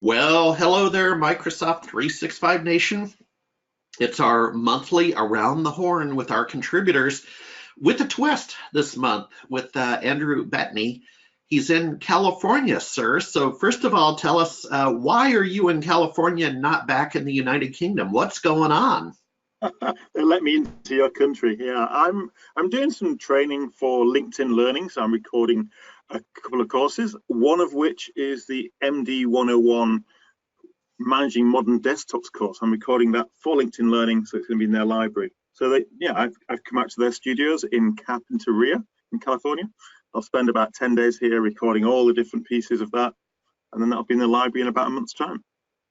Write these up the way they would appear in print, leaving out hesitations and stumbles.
Well, hello there, Microsoft 365 Nation. It's our monthly Around the Horn with our contributors with a twist this month with Andrew Bettany. He's in California, sir. So first of all, tell us, why are you in California and not back in the United Kingdom? What's going on? They let me into your country. Yeah, I'm doing some training for LinkedIn Learning, so I'm recording a couple of courses. One of which is the MD101 Managing Modern Desktops course. I'm recording that for LinkedIn Learning, so it's going to be in their library. So I've come out to their studios in Carpinteria in California. I'll spend about 10 days here recording all the different pieces of that, and then that'll be in the library in about a month's time.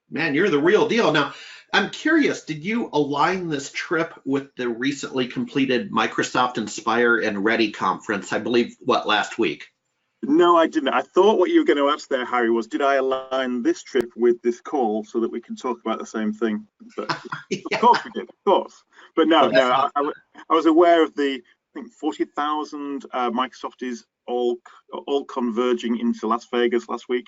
Man, you're the real deal. Now, I'm curious, did you align this trip with the recently completed Microsoft Inspire and Ready conference, I believe, last week? No, I didn't. I thought what you were going to ask there, Harry, was did I align this trip with this call so that we can talk about the same thing? But Yeah. of course we did, of course. But no, Well, I was aware of the, I think 40,000 Microsofties all converging into Las Vegas last week.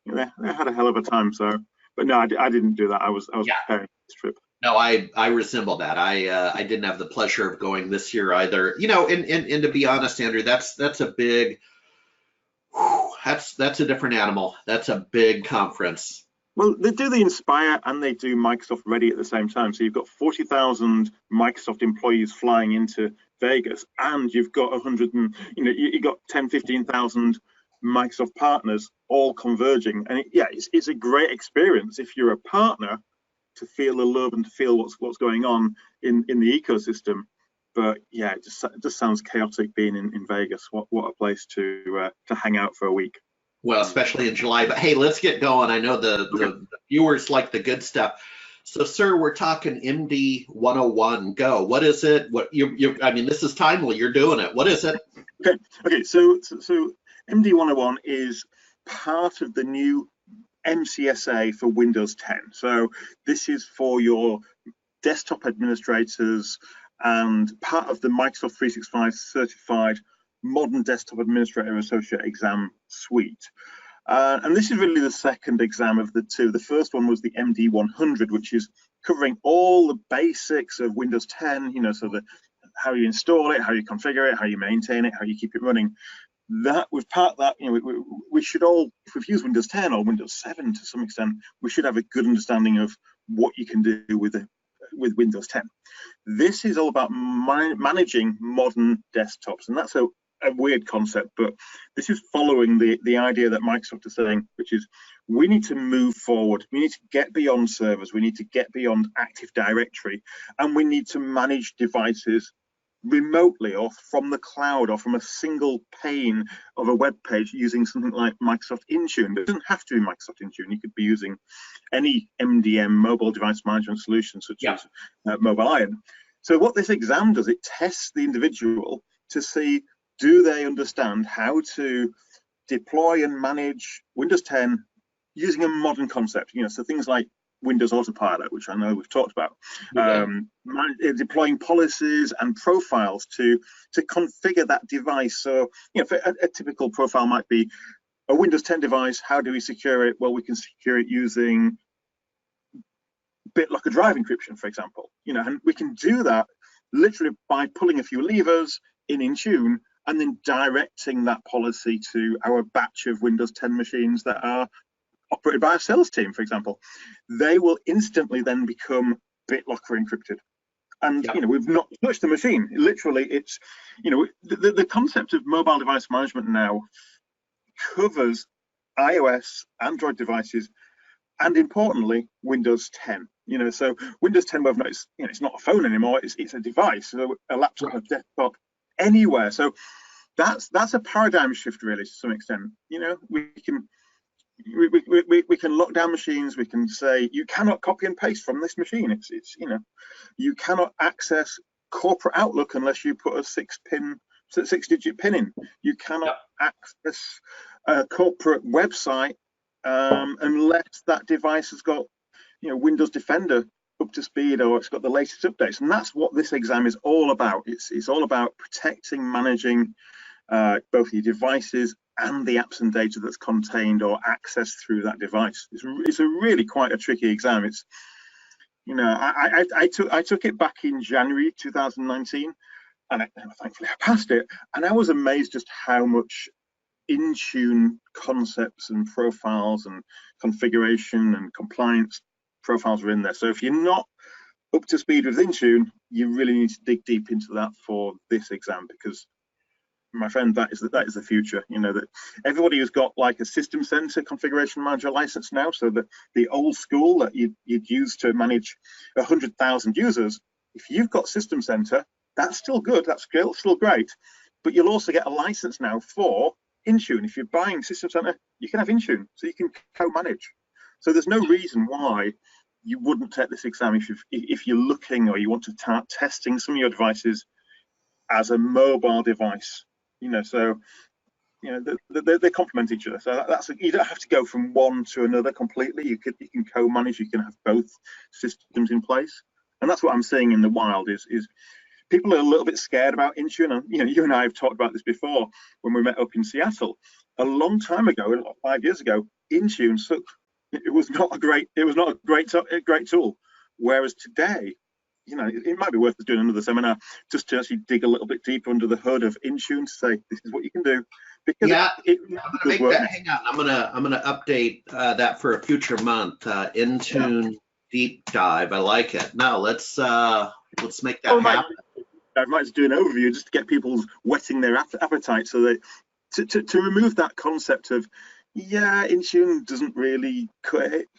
You know, they had a hell of a time. So, but no, I didn't do that. I was yeah. preparing this trip. No, I resemble that. I didn't have the pleasure of going this year either. And to be honest, Andrew, that's a big, that's a different animal. That's a big conference. Well, they do the Inspire and they do Microsoft Ready at the same time. So you've got 40,000 Microsoft employees flying into Vegas, and you've got 100 and you got 10, 15,000 Microsoft partners all converging. And it's a great experience if you're a partner to feel the love and to feel what's going on in the ecosystem. But yeah, it just sounds chaotic being in Vegas. What a place to hang out for a week. Well, especially in July. But hey, let's get going. I know the viewers like the good stuff. So, sir, we're talking MD101 Go. What is it? I mean, this is timely. You're doing it. What is it? Okay. So MD101 is part of the new MCSA for Windows 10. So this is for your desktop administrators and part of the Microsoft 365 certified Modern Desktop Administrator Associate exam suite. And this is really the second exam of the two. The first one was the MD100, which is covering all the basics of Windows 10, so how you install it, how you configure it, how you maintain it, how you keep it running. That with part of that, we should all, if we've used Windows 10 or Windows 7 to some extent, we should have a good understanding of what you can do with Windows 10. This is all about managing modern desktops, and that's a weird concept, but this is following the idea that Microsoft is saying, which is we need to move forward. We need to get beyond servers. We need to get beyond Active Directory, and we need to manage devices remotely or from the cloud or from a single pane of a web page using something like Microsoft Intune. It doesn't have to be Microsoft Intune. You could be using any MDM, mobile device management solution, such as Mobile Iron. So what this exam does, it tests the individual to see, do they understand how to deploy and manage Windows 10 using a modern concept? So things like Windows AutoPilot, which I know we've talked about, deploying policies and profiles to configure that device. So, for a typical profile might be a Windows 10 device. How do we secure it? Well, we can secure it using BitLocker drive encryption, for example. And we can do that literally by pulling a few levers in Intune and then directing that policy to our batch of Windows 10 machines that are operated by a sales team, for example. They will instantly then become BitLocker encrypted. And we've not touched the machine. Literally, it's the concept of mobile device management now covers iOS, Android devices, and importantly, Windows 10. So Windows 10, we've noticed, it's not a phone anymore. It's a device, so a laptop, a desktop, anywhere. So that's a paradigm shift, really, to some extent. We can lock down machines. We can say you cannot copy and paste from this machine. It's you cannot access corporate Outlook unless you put a 6-digit pin in. You cannot access a corporate website unless that device has got Windows Defender up to speed or it's got the latest updates. And that's what this exam is all about. It's all about protecting, managing both your devices and the apps and data that's contained or accessed through that device. It's a really quite a tricky exam. It's, you know, I took it back in January 2019, and thankfully I passed it. And I was amazed just how much Intune concepts and profiles and configuration and compliance profiles are in there. So if you're not up to speed with Intune, you really need to dig deep into that for this exam, because, my friend, that is the future. You know, that everybody who's got like a system center configuration manager license now, so that the old school that you'd use to manage 100,000 users, if you've got system center, that's still good, that's still great, but you'll also get a license now for Intune. If you're buying system center, you can have Intune, so you can co-manage. So there's no reason why you wouldn't take this exam if you're looking, or you want to start testing some of your devices as a mobile device. You know, so, you know, they complement each other. So you don't have to go from one to another completely. You can co-manage. You can have both systems in place, and that's what I'm seeing in the wild. Is people are a little bit scared about Intune. And, you know, you and I have talked about this before when we met up in Seattle a long time ago, 5 years ago. Intune, so it was not a great tool. Whereas today, you know, it might be worth doing another seminar just to actually dig a little bit deeper under the hood of Intune to say this is what you can do. Because yeah, I'm gonna make that. Hang on, I'm gonna update that for a future month. Intune deep dive. I like it. Now let's make that happen. I might just do an overview just to get people whetting their appetite, so that to remove that concept of, yeah, Intune doesn't really cut it.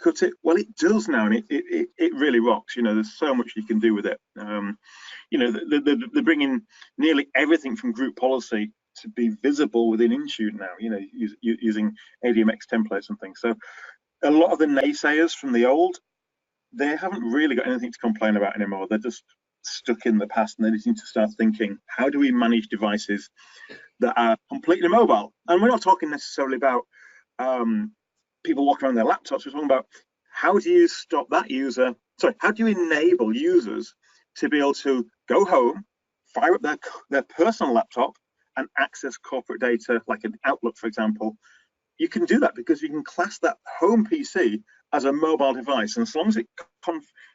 Well, it does now, and it really rocks. You know, there's so much you can do with it. You know, they're bringing nearly everything from group policy to be visible within Intune now. You know, using ADMX templates and things. So a lot of the naysayers from the old, they haven't really got anything to complain about anymore. They're just stuck in the past, and they just need to start thinking, how do we manage devices that are completely mobile? And we're not talking necessarily about people walking around their laptops. We're talking about, how do you stop that user? Sorry, how do you enable users to be able to go home, fire up their personal laptop, and access corporate data, like an Outlook, for example? You can do that because you can class that home PC as a mobile device, and as long as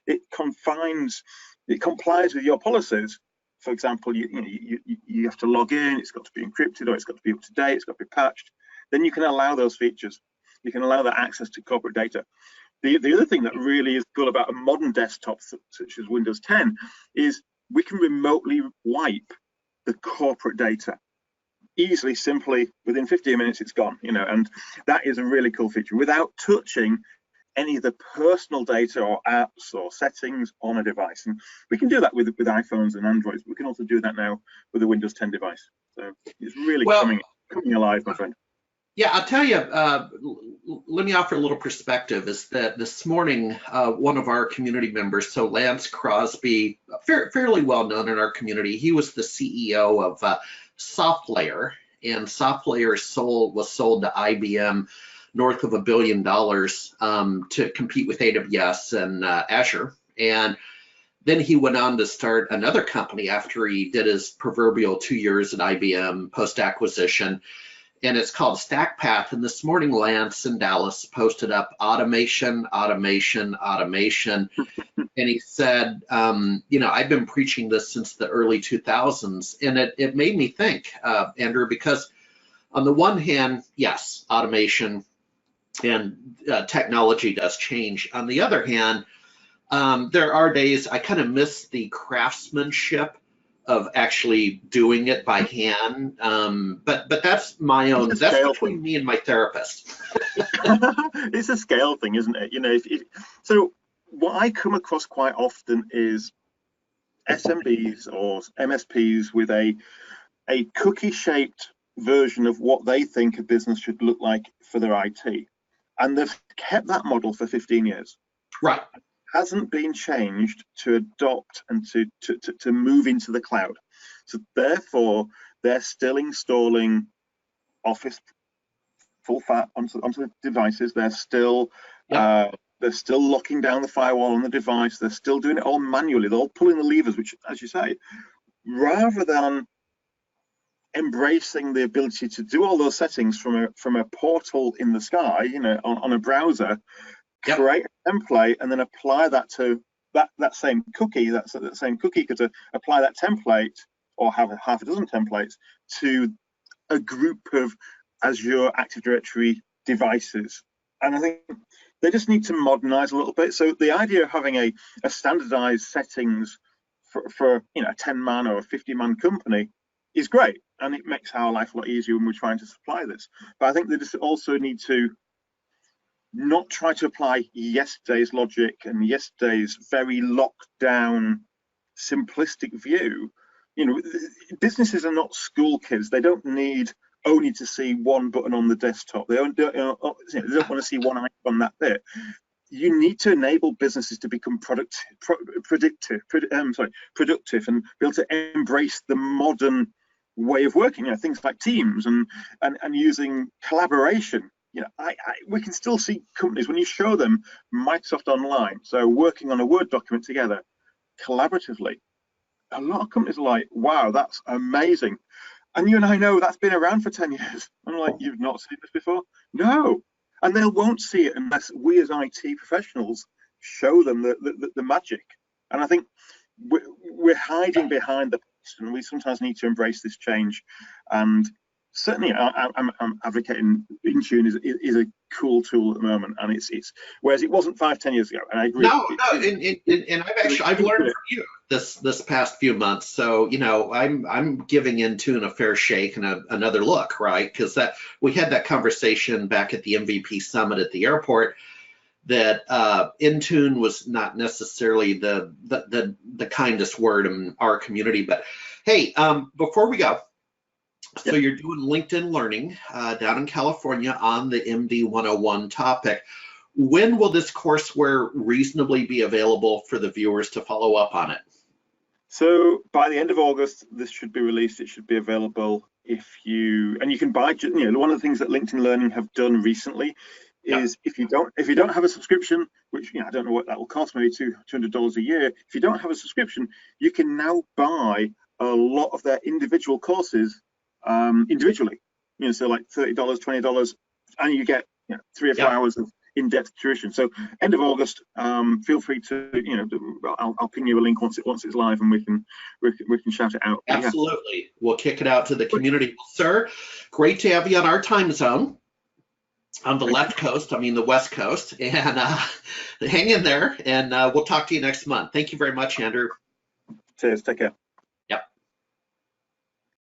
it complies with your policies. For example, you have to log in, it's got to be encrypted, or it's got to be up to date, it's got to be patched. Then you can allow those features. You can allow that access to corporate data. The other thing that really is cool about a modern desktop such as Windows 10 is we can remotely wipe the corporate data easily, simply. Within 15 minutes, it's gone. You know, and that is a really cool feature without touching any of the personal data or apps or settings on a device. And we can do that with iPhones and Androids. We can also do that now with a Windows 10 device. So it's really coming alive, my friend. Yeah, I'll tell you, let me offer a little perspective, is that this morning, one of our community members, so Lance Crosby, fairly well known in our community, he was the CEO of SoftLayer, and SoftLayer was sold to IBM north of $1 billion to compete with AWS and Azure. And then he went on to start another company after he did his proverbial 2 years at IBM post-acquisition, and it's called StackPath. And this morning, Lance in Dallas posted up automation. And he said, you know, I've been preaching this since the early 2000s. And it made me think, Andrew, because on the one hand, yes, automation and technology does change. On the other hand, there are days I kind of miss the craftsmanship of actually doing it by hand, but that's my own. That's between me and my therapist. It's a scale thing, isn't it? You know, so what I come across quite often is SMBs or MSPs with a cookie-shaped version of what they think a business should look like for their IT, and they've kept that model for 15 years. Right. Hasn't been changed to adopt and to move into the cloud. So therefore, they're still installing Office full fat onto devices. They're still locking down the firewall on the device. They're still doing it all manually. They're all pulling the levers, which, as you say, rather than embracing the ability to do all those settings from a portal in the sky, on a browser, create a template, and then apply that to that same cookie. That same cookie could apply that template, or have half a dozen templates, to a group of Azure Active Directory devices. And I think they just need to modernize a little bit. So the idea of having a standardized settings for a 10-man or a 50-man company is great, and it makes our life a lot easier when we're trying to supply this. But I think they just also need to not try to apply yesterday's logic and yesterday's very locked down, simplistic view. Businesses are not school kids. They don't need only to see one button on the desktop. They don't want to see one icon on that bit. You need to enable businesses to become productive and be able to embrace the modern way of working. Things like Teams and using collaboration. We can still see companies, when you show them Microsoft Online, so working on a Word document together collaboratively, a lot of companies are like, wow, that's amazing. And you and I know that's been around for 10 years. I'm like, you've not seen this before? No. And they won't see it unless we as IT professionals show them the magic. And I think we're hiding behind the past, and we sometimes need to embrace this change. And certainly, I'm advocating Intune is a cool tool at the moment, and it's whereas it wasn't 5-10 years ago. And I agree. No, and I've learned from you this past few months. So I'm giving Intune a fair shake and another look, right? Because we had that conversation back at the MVP Summit at the airport, that Intune was not necessarily the kindest word in our community. But hey, before we go. So you're doing LinkedIn Learning down in California on the MD101 topic. When will this courseware reasonably be available for the viewers to follow up on it? So by the end of August, this should be released. It should be available and you can buy. One of the things that LinkedIn Learning have done recently is if you don't have a subscription, which I don't know what that will cost, maybe $200 a year. If you don't have a subscription, you can now buy a lot of their individual courses individually, so like $30, $20, and you get 3 or 4 hours of in-depth tuition. So end of August, feel free to I'll ping you a link once it's live, and we can shout it out. Absolutely, we'll kick it out to the community. Well, sir, great to have you on our time zone on the left coast, the West Coast, and hang in there, and we'll talk to you next month. Thank you very much, Andrew. Cheers, take care.